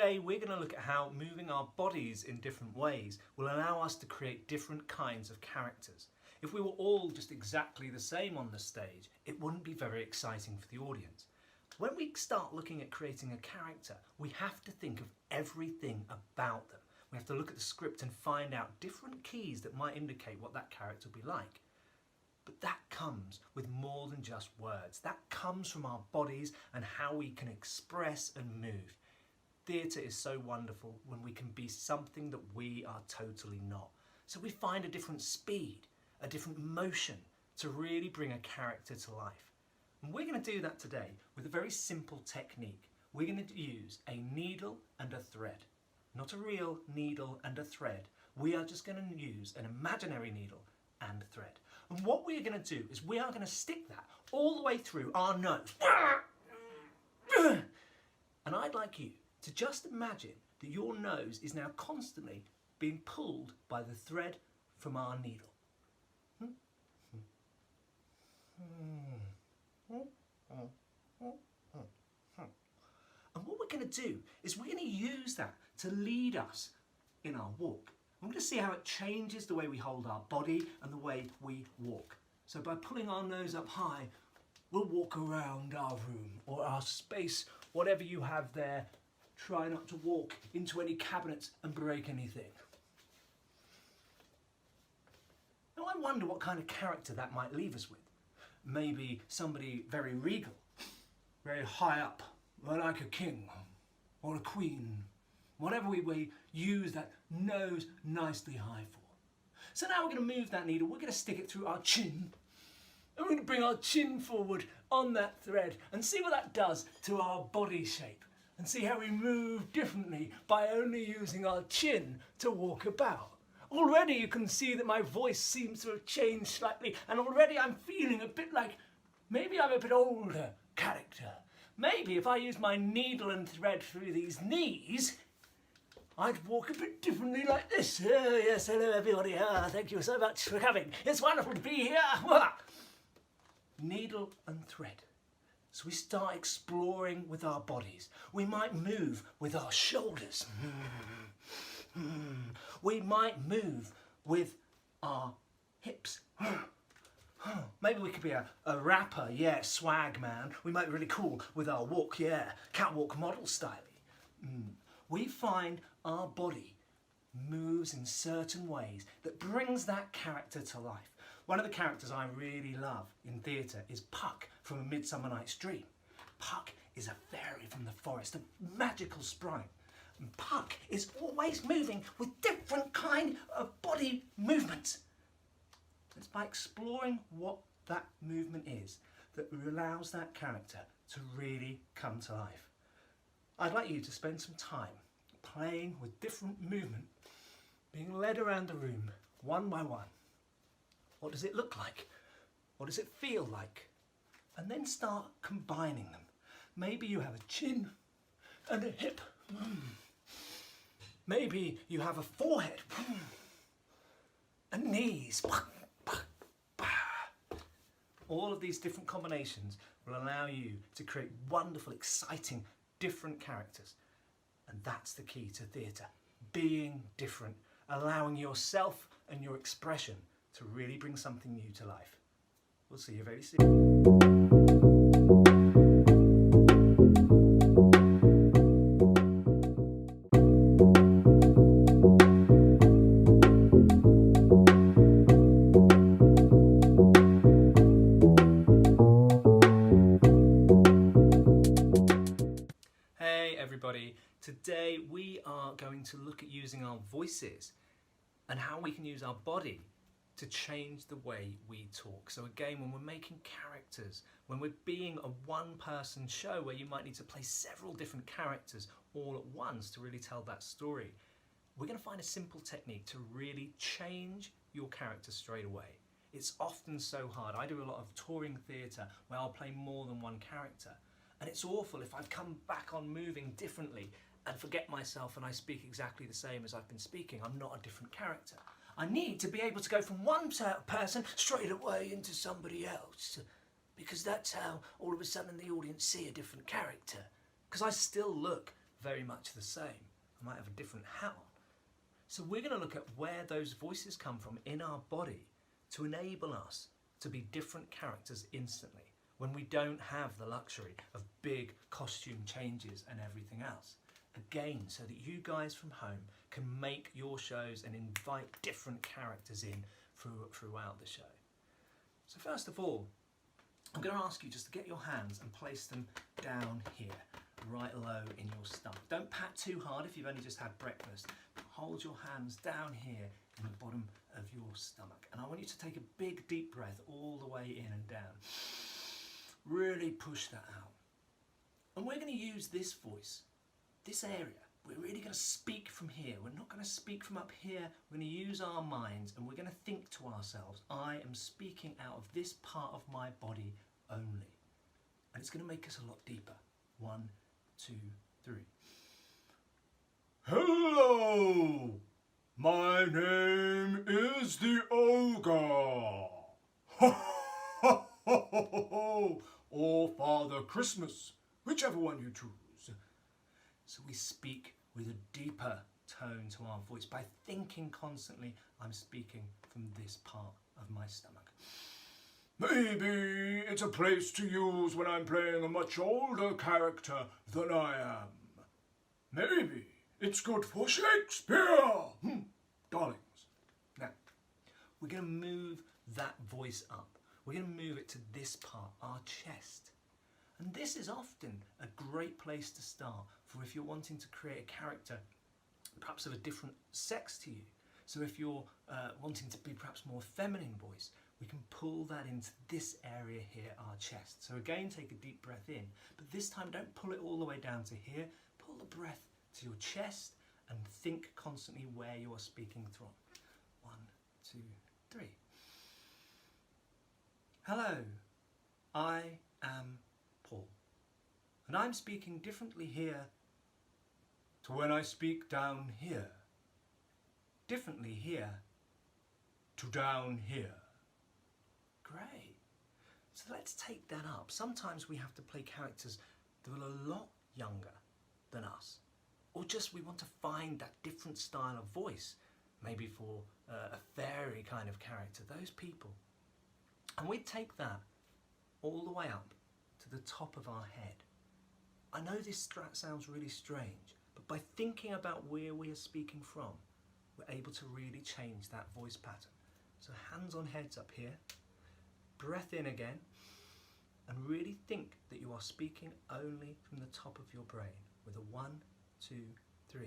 today we're going to look at how moving our bodies in different ways will allow us to create different kinds of characters. If we were all just exactly the same on the stage, it wouldn't be very exciting for the audience. When we start looking at creating a character, we have to think of everything about them. We have to look at the script and find out different keys that might indicate what that character will be like. But that comes with more than just words. That comes from our bodies and how we can express and move. Theatre is so wonderful when we can be something that we are totally not. So we find a different speed, a different motion to really bring a character to life. And we're going to do that today with a very simple technique. We're going to use a needle and a thread. Not a real needle and a thread. We are just going to use an imaginary needle and thread. And what we're going to do is we are going to stick that all the way through our nose. And I'd like you to just imagine that your nose is now constantly being pulled by the thread from our needle. And what we're going to do is we're going to use that to lead us in our walk. I'm going to see how it changes the way we hold our body and the way we walk. So by pulling our nose up high, we'll walk around our room or our space, whatever you have there. Try not to walk into any cabinets and break anything. Now I wonder what kind of character that might leave us with. Maybe somebody very regal, very high up, like a king or a queen. Whatever we use that nose nicely high for. So now we're going to move that needle, we're going to stick it through our chin. And we're going to bring our chin forward on that thread and see what that does to our body shape. And see how we move differently by only using our chin to walk about. Already you can see that my voice seems to have changed slightly, and already I'm feeling a bit like maybe I'm a bit older character. Maybe if I use my needle and thread through these knees, I'd walk a bit differently like this. Oh, yes, hello everybody. Thank you so much for coming. It's wonderful to be here. Needle and thread. So we start exploring with our bodies. We might move with our shoulders. We might move with our hips. Maybe we could be a rapper, yeah, swag man. We might be really cool with our walk, yeah, catwalk model style. We find our body moves in certain ways that brings that character to life. One of the characters I really love in theatre is Puck from A Midsummer Night's Dream. Puck is a fairy from the forest, a magical sprite. And Puck is always moving with different kind of body movements. It's by exploring what that movement is that allows that character to really come to life. I'd like you to spend some time playing with different movement, being led around the room one by one. What does it look like? What does it feel like? And then start combining them. Maybe you have a chin and a hip. Maybe you have a forehead and knees. All of these different combinations will allow you to create wonderful, exciting, different characters. And that's the key to theatre. Being different, allowing yourself and your expression to really bring something new to life. We'll see you very soon. Hey everybody, today we are going to look at using our voices and how we can use our body to change the way we talk. So again, when we're making characters, when we're being a one-person show where you might need to play several different characters all at once to really tell that story, we're going to find a simple technique to really change your character straight away. It's often so hard. I do a lot of touring theatre where I'll play more than one character, and it's awful if I've come back on moving differently and forget myself and I speak exactly the same as I've been speaking. I'm not a different character. I need to be able to go from one person straight away into somebody else, because that's how all of a sudden the audience see a different character. Because I still look very much the same. I might have a different hat on. So we're going to look at where those voices come from in our body to enable us to be different characters instantly when we don't have the luxury of big costume changes and everything else. Again, so that you guys from home can make your shows and invite different characters in throughout the show. So first of all, I'm going to ask you just to get your hands and place them down here, right low in your stomach. Don't pat too hard if you've only just had breakfast. Hold your hands down here in the bottom of your stomach. And I want you to take a big deep breath all the way in and down. Really push that out. And we're going to use this voice, this area. We're really going to speak from here. We're not going to speak from up here. We're going to use our minds and we're going to think to ourselves, I am speaking out of this part of my body only. And it's going to make us a lot deeper. 1, 2, 3. Hello! My name is the Ogre. Ha ha ha ha! Or Father Christmas, whichever one you choose. So we speak with a deeper tone to our voice by thinking constantly, I'm speaking from this part of my stomach. Maybe it's a place to use when I'm playing a much older character than I am. Maybe it's good for Shakespeare. Darlings. Now, we're going to move that voice up. We're going to move it to this part, our chest. And this is often a great place to start for if you're wanting to create a character perhaps of a different sex to you. So if you're wanting to be perhaps more feminine voice, we can pull that into this area here, our chest. So again, take a deep breath in, but this time don't pull it all the way down to here. Pull the breath to your chest and think constantly where you are speaking from. 1, 2, 3. Hello, I am Paul, and I'm speaking differently here to when I speak down here. Differently here to down here. Great. So let's take that up. Sometimes we have to play characters that are a lot younger than us. Or just we want to find that different style of voice. Maybe for a fairy kind of character. Those people. And we take that all the way up to the top of our head. I know this sounds really strange, but by thinking about where we are speaking from, we're able to really change that voice pattern. So hands on heads up here, breath in again, and really think that you are speaking only from the top of your brain with a 1, 2, 3.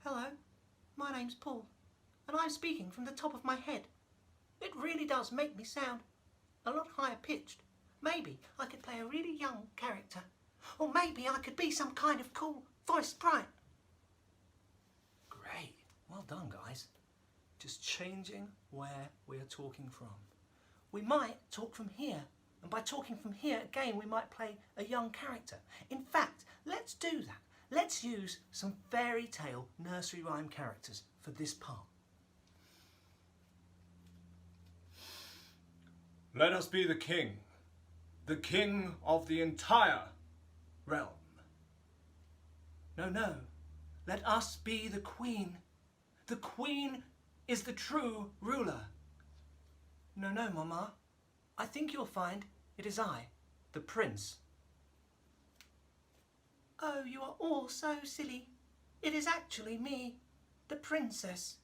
Hello, my name's Paul, and I'm speaking from the top of my head. It really does make me sound a lot higher pitched. Maybe I could play a really young character, or maybe I could be some kind of cool voice sprite. Great, well done guys. Just changing where we are talking from. We might talk from here, and by talking from here again we might play a young character. In fact, let's do that. Let's use some fairy tale nursery rhyme characters for this part. Let us be the king of the entire realm. No, let us be the queen. The queen is the true ruler. No, Mama. I think you'll find it is I, the prince. Oh, you are all so silly. It is actually me, the princess.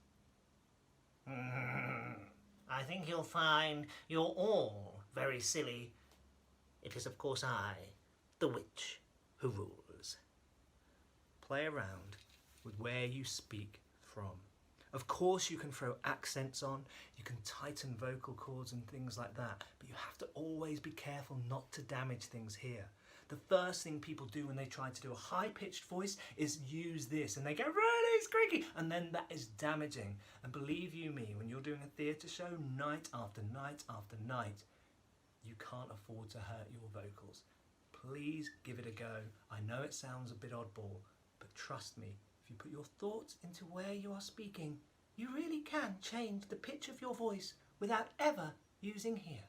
I think you'll find you're all very silly. It is, of course, I, the witch, who rules. Play around with where you speak from. Of course you can throw accents on, you can tighten vocal cords and things like that, but you have to always be careful not to damage things here. The first thing people do when they try to do a high-pitched voice is use this, and they go really squeaky, and then that is damaging. And believe you me, when you're doing a theatre show night after night after night, you can't afford to hurt your vocals. Please give it a go. I know it sounds a bit oddball, but trust me, if you put your thoughts into where you are speaking, you really can change the pitch of your voice without ever using here.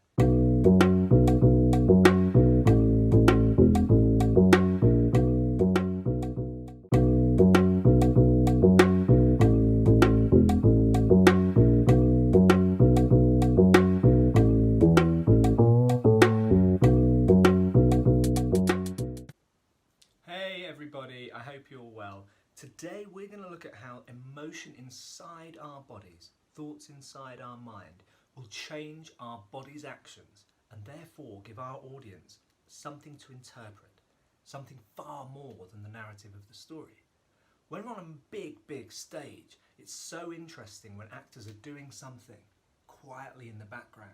Today we're going to look at how emotion inside our bodies, thoughts inside our mind, will change our body's actions and therefore give our audience something to interpret, something far more than the narrative of the story. When we're on a big stage, it's so interesting when actors are doing something quietly in the background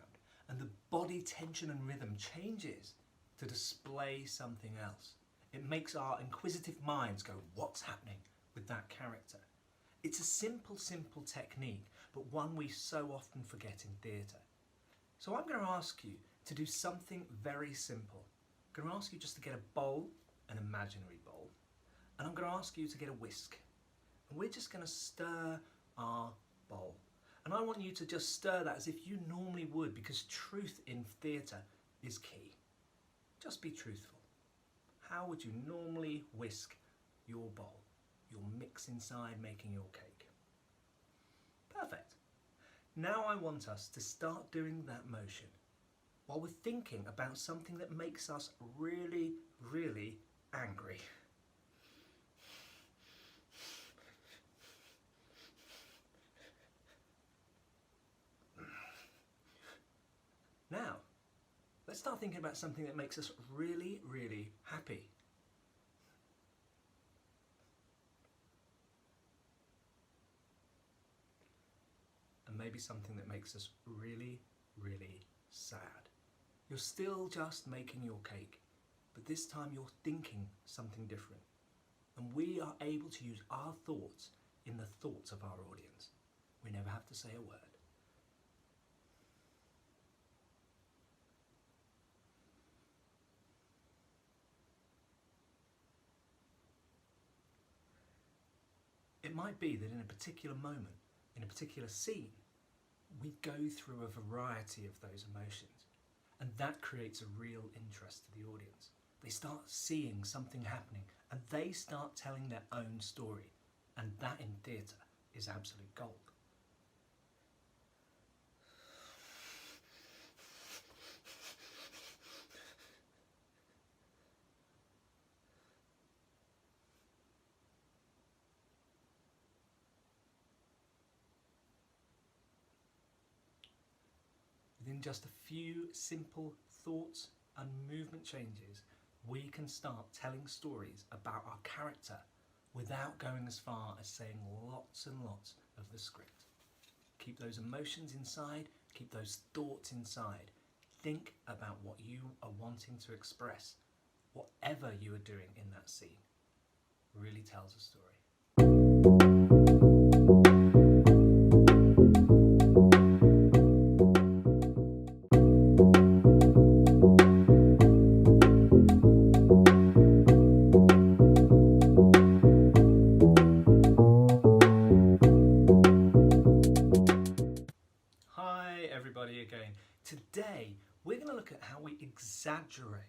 and the body tension and rhythm changes to display something else. It makes our inquisitive minds go, what's happening with that character? It's a simple technique, but one we so often forget in theatre. So I'm going to ask you to do something very simple. I'm going to ask you just to get a bowl, an imaginary bowl, and I'm going to ask you to get a whisk. And we're just going to stir our bowl. And I want you to just stir that as if you normally would, because truth in theatre is key. Just be truthful. How would you normally whisk your bowl, your mix inside making your cake? Perfect. Now I want us to start doing that motion while we're thinking about something that makes us really angry. Now, let's start thinking about something that makes us really happy. And maybe something that makes us really sad. You're still just making your cake, but this time you're thinking something different. And we are able to use our thoughts in the thoughts of our audience. We never have to say a word. It might be that in a particular moment, in a particular scene, we go through a variety of those emotions, and that creates a real interest to the audience. They start seeing something happening and they start telling their own story, and that in theatre is absolute gold. Within just a few simple thoughts and movement changes, we can start telling stories about our character without going as far as saying lots and lots of the script. Keep those emotions inside, keep those thoughts inside. Think about what you are wanting to express. Whatever you are doing in that scene really tells a story. Again. Today we're going to look at how we exaggerate.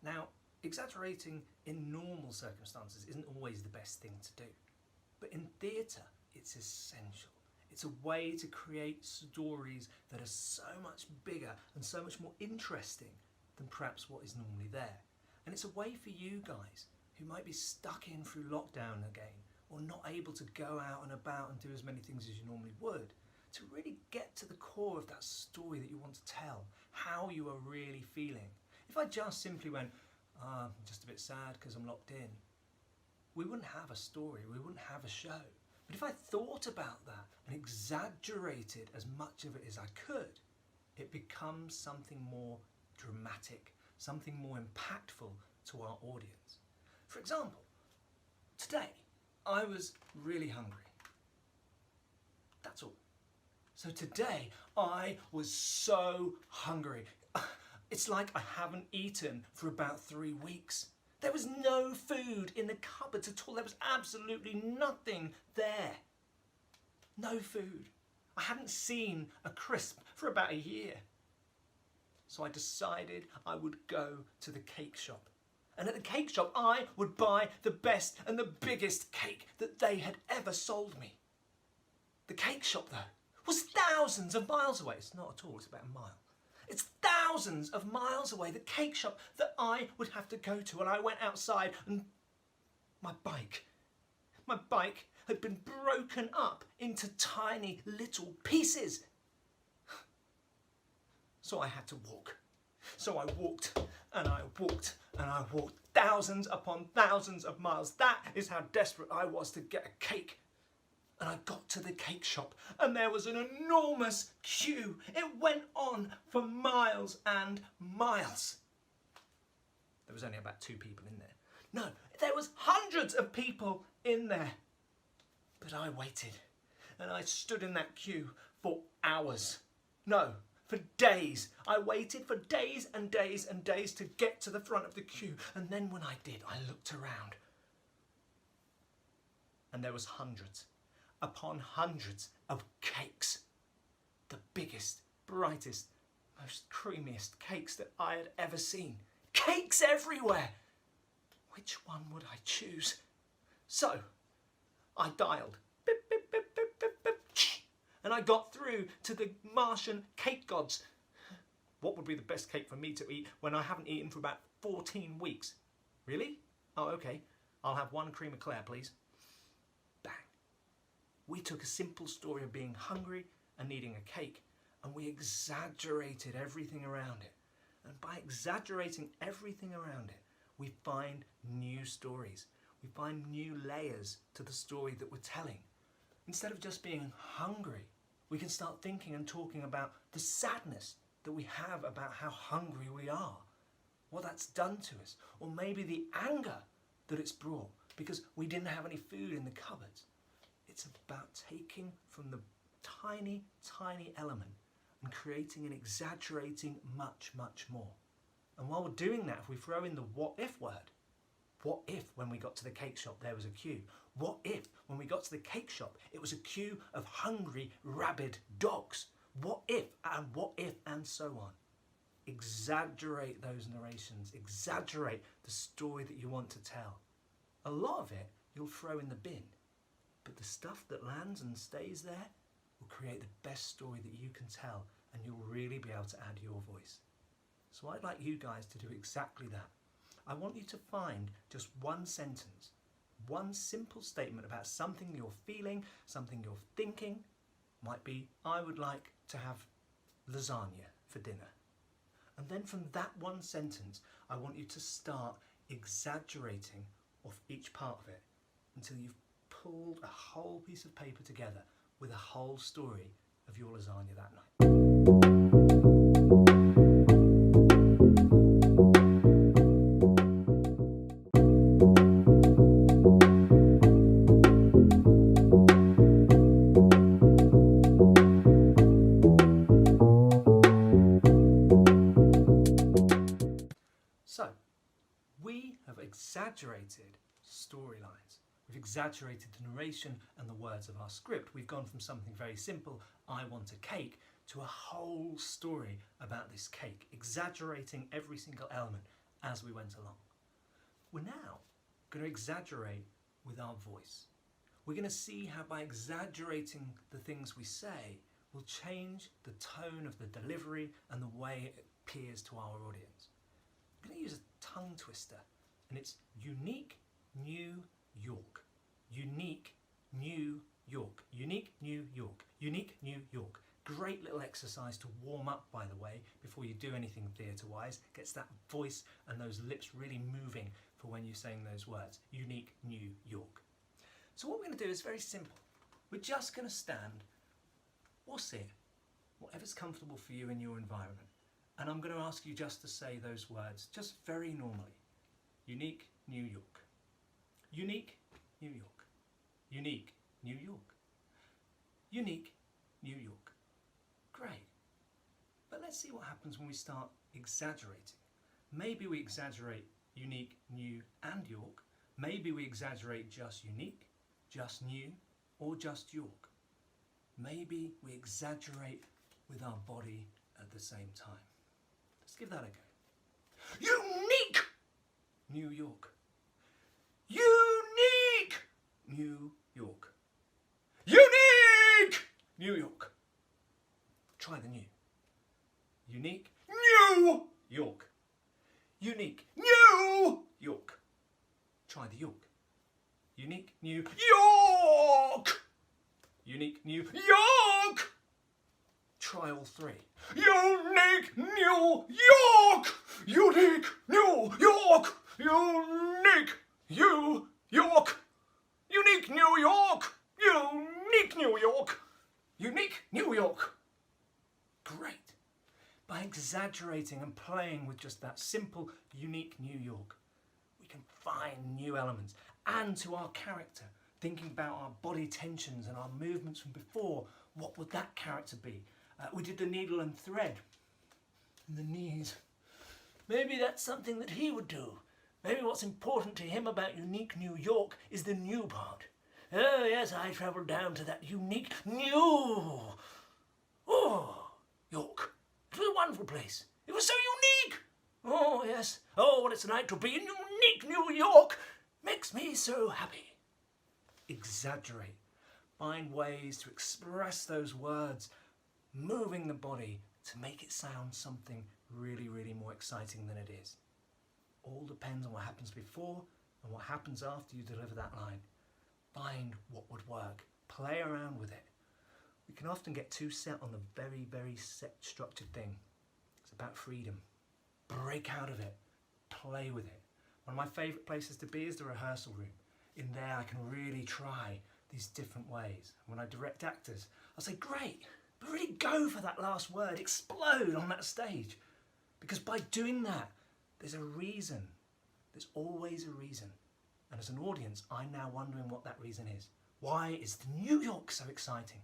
Now, exaggerating in normal circumstances isn't always the best thing to do, but in theatre it's essential. It's a way to create stories that are so much bigger and so much more interesting than perhaps what is normally there. And it's a way for you guys who might be stuck in through lockdown again, or not able to go out and about and do as many things as you normally would, to really get to the core of that story that you want to tell, how you are really feeling. If I just simply went, I'm just a bit sad because I'm locked in, we wouldn't have a story, we wouldn't have a show. But if I thought about that and exaggerated as much of it as I could, it becomes something more dramatic, something more impactful to our audience. For example, today I was really hungry. That's all. So today I was so hungry. It's like I haven't eaten for about 3 weeks. There was no food in the cupboards at all. There was absolutely nothing there. No food. I hadn't seen a crisp for about a year. So I decided I would go to the cake shop. And at the cake shop I would buy the best and the biggest cake that they had ever sold me. The cake shop though was thousands of miles away. It's not at all, it's about a mile. It's thousands of miles away, the cake shop that I would have to go to. And I went outside and my bike My bike had been broken up into tiny little pieces. So I had to walk. So I walked and I walked and I walked thousands upon thousands of miles. That is how desperate I was to get a cake. And I got to the cake shop and there was an enormous queue. It went on for miles and miles. There was only about 2 people in there. No, there was hundreds of people in there. But I waited and I stood in that queue for hours. No, for days. I waited for days and days and days to get to the front of the queue. And then when I did, I looked around. And there was hundreds upon hundreds of cakes. The biggest, brightest, most creamiest cakes that I had ever seen. Cakes everywhere. Which one would I choose? So, I dialed. Beep, beep, beep, beep, beep, beep, and I got through to the Martian cake gods. What would be the best cake for me to eat when I haven't eaten for about 14 weeks? Really? Oh, okay. I'll have 1 cream eclair, please. Bang. We took a simple story of being hungry and needing a cake, and we exaggerated everything around it. And by exaggerating everything around it, we find new stories. We find new layers to the story that we're telling. Instead of just being hungry, we can start thinking and talking about the sadness that we have about how hungry we are, what that's done to us, or maybe the anger that it's brought because we didn't have any food in the cupboards. It's about taking from the tiny, tiny element and creating and exaggerating much, much more. And while we're doing that, if we throw in the what if word, what if when we got to the cake shop there was a queue? What if when we got to the cake shop it was a queue of hungry, rabid dogs? What if and so on. Exaggerate those narrations, exaggerate the story that you want to tell. A lot of it you'll throw in the bin, but the stuff that lands and stays there will create the best story that you can tell, and you'll really be able to add your voice. So I'd like you guys to do exactly that. I want you to find just one sentence, one simple statement about something you're feeling, something you're thinking. Might be, I would like to have lasagna for dinner. And then from that one sentence, I want you to start exaggerating off each part of it until you've pulled a whole piece of paper together with a whole story of your lasagna that night. So, we have exaggerated storylines. We've exaggerated the narration and the words of our script. We've gone from something very simple, I want a cake, to a whole story about this cake, exaggerating every single element as we went along. We're now going to exaggerate with our voice. We're going to see how by exaggerating the things we say, we'll change the tone of the delivery and the way it appears to our audience. I'm going to use a tongue twister, and it's unique New York. Unique New York. Unique New York. Unique New York. Great little exercise to warm up, by the way, before you do anything theatre-wise. Gets that voice and those lips really moving for when you're saying those words. Unique New York. So what we're going to do is very simple. We're just going to stand or sit, whatever's comfortable for you in your environment. And I'm going to ask you just to say those words, just very normally. Unique New York. Unique New York. Unique New York. Unique New York. Great. But let's see what happens when we start exaggerating. Maybe we exaggerate unique, new, and York. Maybe we exaggerate just unique, just new, or just York. Maybe we exaggerate with our body at the same time. Let's give that a go. Unique New York. Unique New York. Unique New York. Try the new. Unique New York. Unique New York. Try the York. Unique New York. Unique New York. Try all three. Unique New York. Unique New York. Unique New York. Unique New York. Unique New York. Unique New York. Great. By exaggerating and playing with just that simple, unique New York, we can find new elements. And to our character, thinking about our body tensions and our movements from before, what would that character be? We did the needle and thread. And the knees. Maybe that's something that he would do. Maybe what's important to him about unique New York is the new part. Oh yes, I travelled down to that unique new York. It was a wonderful place. It was so unique. Oh yes. Oh, what it's like to be in unique New York. Makes me so happy. Exaggerate. Find ways to express those words, moving the body to make it sound something really, really more exciting than it is. All depends on what happens before and what happens after you deliver that line. Find what would work. Play around with it. We can often get too set on the very, very set structured thing. It's about freedom. Break out of it. Play with it. One of my favourite places to be is the rehearsal room. In there I can really try these different ways. When I direct actors, I'll say, great, but really go for that last word. Explode on that stage. Because by doing that, there's a reason. There's always a reason. And as an audience, I'm now wondering what that reason is. Why is New York so exciting?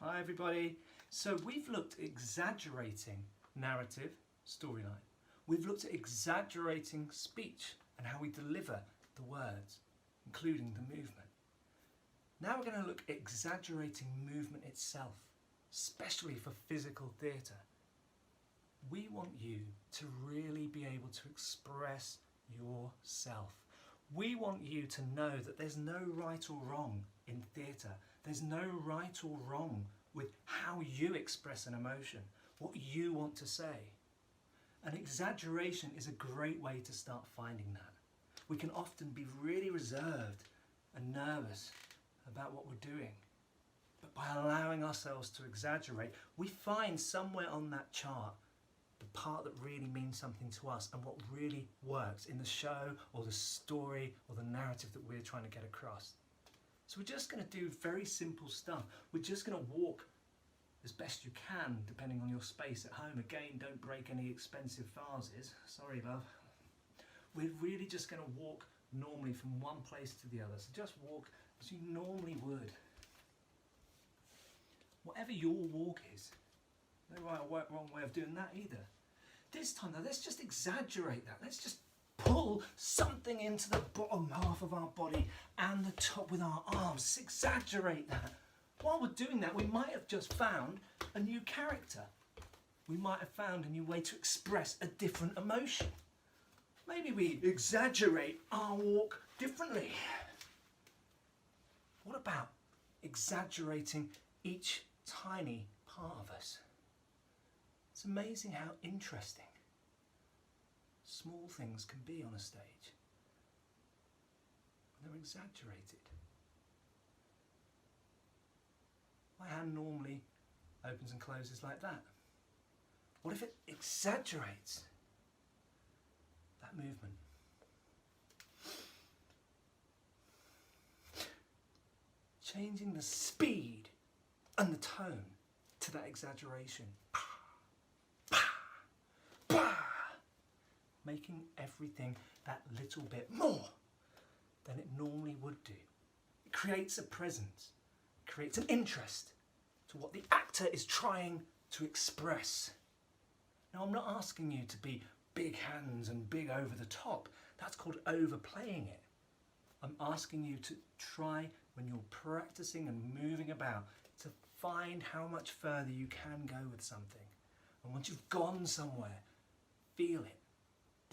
Hi everybody. So we've looked at exaggerating narrative, storyline. We've looked at exaggerating speech and how we deliver the words, including the movement. Now we're going to look at exaggerating movement itself, especially for physical theatre. We want you to really be able to express yourself. We want you to know that there's no right or wrong in theatre. There's no right or wrong with how you express an emotion, what you want to say. And exaggeration is a great way to start finding that. We can often be really reserved and nervous about what we're doing. But by allowing ourselves to exaggerate, we find somewhere on that chart the part that really means something to us and what really works in the show or the story or the narrative that we're trying to get across. So we're just going to do very simple stuff. We're just going to walk as best you can, depending on your space at home. Again, don't break any expensive vases. Sorry, love. We're really just going to walk normally from one place to the other. So just walk as you normally would. Whatever your walk is. No right or wrong way of doing that either. This time though, let's just exaggerate that. Let's just pull something into the bottom half of our body and the top with our arms. Exaggerate that. While we're doing that, we might have just found a new character. We might have found a new way to express a different emotion. Maybe we exaggerate our walk differently. What about exaggerating each tiny part of us? It's amazing how interesting small things can be on a stage. They're exaggerated. My hand normally opens and closes like that. What if it exaggerates that movement? Changing the speed and the tone to that exaggeration. Making everything that little bit more than it normally would do. It creates a presence, it creates an interest to what the actor is trying to express. Now, I'm not asking you to be big hands and big over the top. That's called overplaying it. I'm asking you to try, when you're practicing and moving about, to find how much further you can go with something. And once you've gone somewhere, feel it.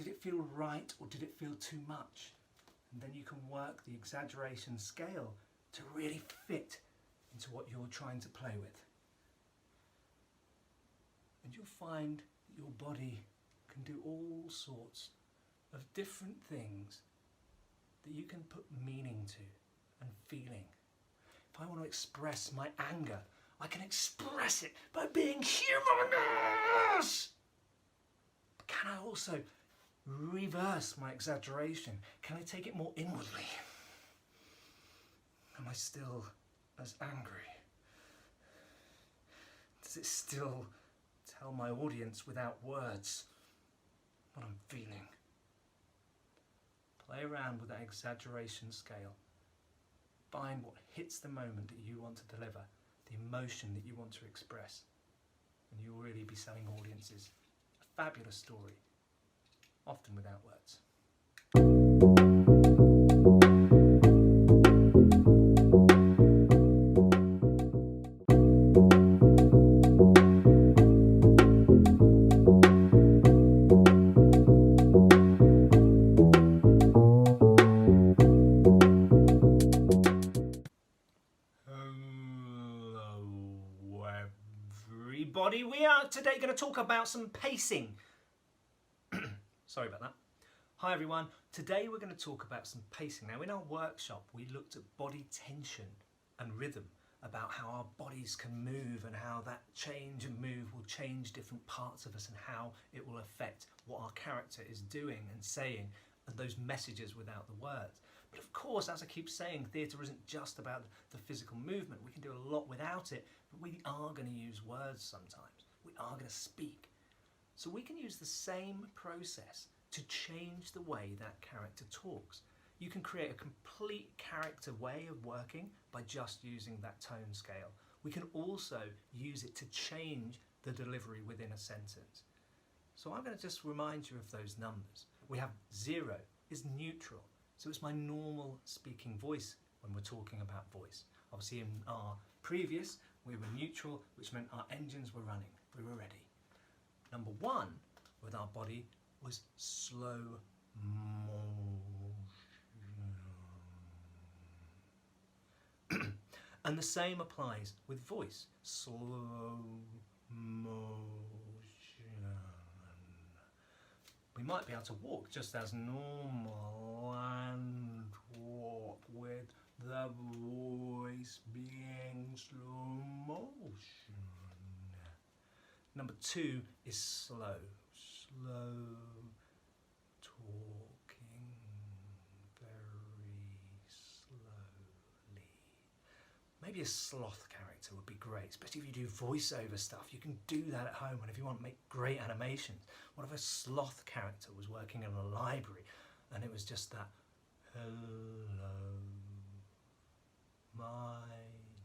Did it feel right or did it feel too much? And then you can work the exaggeration scale to really fit into what you're trying to play with. And you'll find that your body can do all sorts of different things that you can put meaning to and feeling. If I want to express my anger, I can express it by being humorous. But can I also reverse my exaggeration? Can I take it more inwardly? Am I still as angry? Does it still tell my audience without words what I'm feeling? Play around with that exaggeration scale. Find what hits the moment that you want to deliver, the emotion that you want to express, and you'll really be selling audiences a fabulous story, often without words. Everybody, we are today going to talk about some pacing. Sorry about that. Hi everyone, today we're going to talk about some pacing. Now in our workshop we looked at body tension and rhythm, about how our bodies can move and how that change and move will change different parts of us and how it will affect what our character is doing and saying and those messages without the words. But of course, as I keep saying, theatre isn't just about the physical movement. We can do a lot without it, but we are going to use words sometimes. We are going to speak. So we can use the same process to change the way that character talks. You can create a complete character way of working by just using that tone scale. We can also use it to change the delivery within a sentence. So I'm going to just remind you of those numbers. We have 0 is neutral. So it's my normal speaking voice when we're talking about voice. Obviously in our previous, we were neutral, which meant our engines were running. We were ready. Number 1 with our body was slow motion. And the same applies with voice. Slow motion. We might be able to walk just as normal and walk with the voice being slow motion. Number 2 is slow. Slow talking very slowly. Maybe a sloth character would be great, especially if you do voiceover stuff. You can do that at home, and if you want to make great animations. What if a sloth character was working in a library and it was just that, hello, my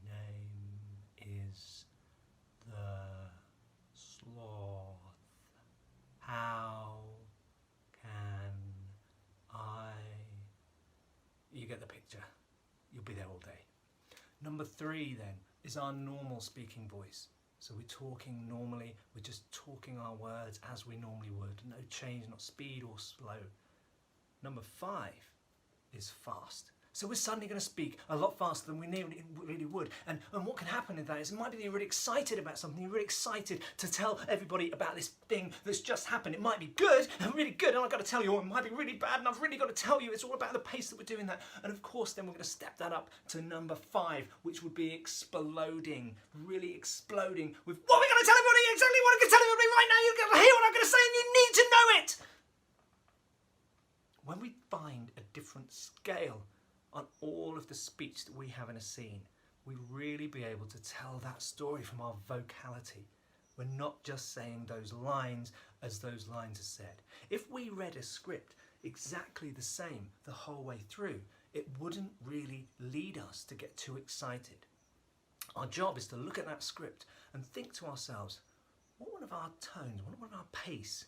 name is the sloth. How can I? You get the picture. You'll be there all day. Number 3 then is our normal speaking voice. So we're talking normally, we're just talking our words as we normally would. No change, not speed or slow. Number 5 is fast. So we're suddenly going to speak a lot faster than we really would. And what can happen in that is it might be that you're really excited about something, you're really excited to tell everybody about this thing that's just happened. It might be good, and really good, and I've got to tell you, or it might be really bad, and I've really got to tell you. It's all about the pace that we're doing that. And of course, then we're going to step that up to number 5, which would be exploding, really exploding with what we're going to tell everybody, exactly what I'm going to tell everybody right now. You're going to hear what I'm going to say, and you need to know it. When we find a different scale on all of the speech that we have in a scene, we really be able to tell that story from our vocality. We're not just saying those lines as those lines are said. If we read a script exactly the same the whole way through, it wouldn't really lead us to get too excited. Our job is to look at that script and think to ourselves, what one of our tones, what one of our pace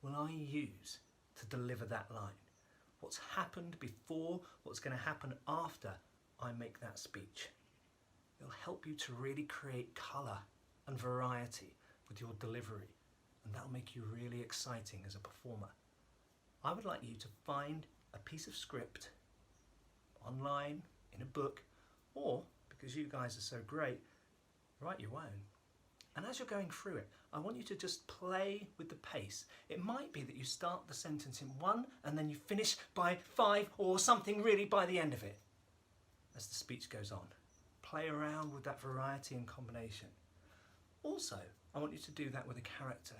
will I use to deliver that line? What's happened before, what's going to happen after I make that speech. It'll help you to really create colour and variety with your delivery, and that'll make you really exciting as a performer. I would like you to find a piece of script online, in a book, or, because you guys are so great, write your own. And as you're going through it, I want you to just play with the pace. It might be that you start the sentence in 1 and then you finish by 5 or something really by the end of it. As the speech goes on, play around with that variety and combination. Also, I want you to do that with a character.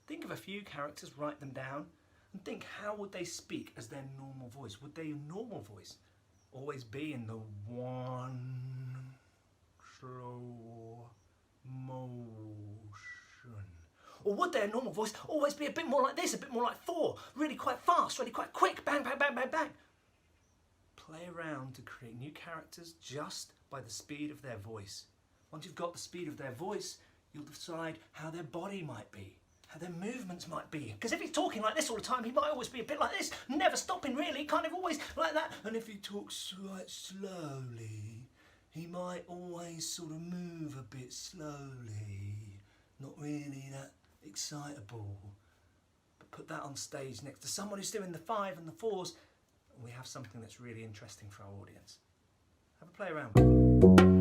Think of a few characters, write them down, and think, how would they speak as their normal voice? Would their normal voice always be in the 1 slow motion? Or would their normal voice always be a bit more like this, a bit more like 4, really quite fast, really quite quick, bang, bang, bang, bang, bang? Play around to create new characters just by the speed of their voice. Once you've got the speed of their voice, you'll decide how their body might be, how their movements might be. Because if he's talking like this all the time, he might always be a bit like this, never stopping really, kind of always like that. And if he talks quite slowly, he might always sort of move a bit slowly, not really that excitable. But put that on stage next to someone who's doing the 5 and the 4s, and we have something that's really interesting for our audience. Have a play around.